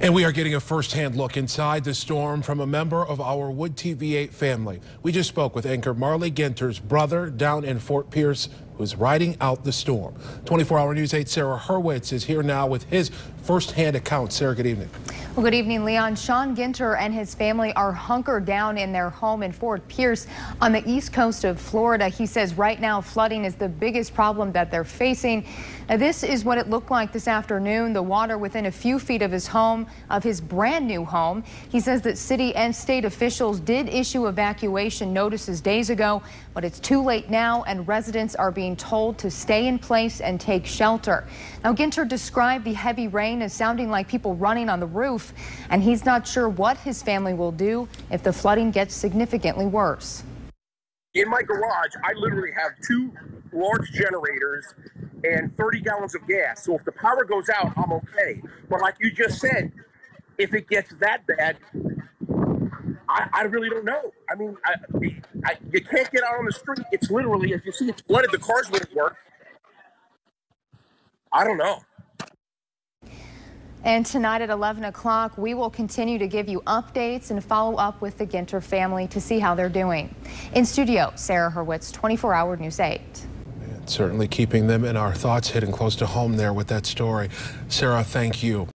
And we are getting a first-hand look inside the storm from a member of our Wood TV8 family. We just spoke with anchor Marlee Ginter's brother down in Fort Pierce, who's riding out the storm. 24-hour News 8 Sarah Hurwitz is here now with his first-hand account. Sarah, good evening. Well, good evening, Leon. Sean Ginter and his family are hunkered down in their home in Fort Pierce on the east coast of Florida. He says right now flooding is the biggest problem that they're facing. Now, this is what it looked like this afternoon. The water within a few feet of his home, of his brand new home. He says that city and state officials did issue evacuation notices days ago, but it's too late now and residents are being told to stay in place and take shelter. Now, Ginter described the heavy rain as sounding like people running on the roof, and he's not sure what his family will do if the flooding gets significantly worse. In my garage, I literally have 2 large generators and 30 gallons of gas. So if the power goes out, I'm okay. But like you just said, if it gets that bad, I really don't know. I mean, you can't get out on the street. It's literally, if you see it's flooded, the cars wouldn't work. I don't know. And tonight at 11 o'clock, we will continue to give you updates and follow up with the Ginter family to see how they're doing. In studio, Sarah Hurwitz, 24-hour News 8. And certainly keeping them in our thoughts, hitting close to home there with that story. Sarah, thank you.